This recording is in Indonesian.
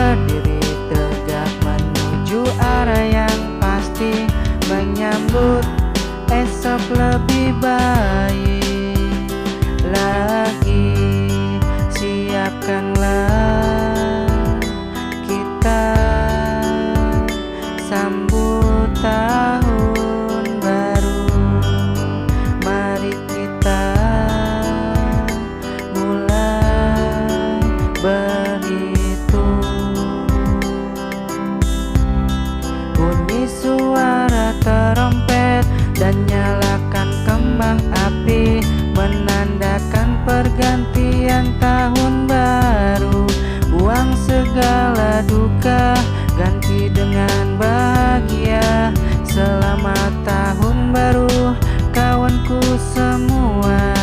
berdiri tegak menuju arah yang pasti, menyambut esok lebih baik lagi. Siapkanlah kita sambut tahun baru. Mari kita mulai berhitung. Bunyi suara trompet dan nyalakan kembang api, menandakan pergantian tahun baru. Buang segala duka, ganti dengan bahagia. Selamat tahun baru kawanku semua.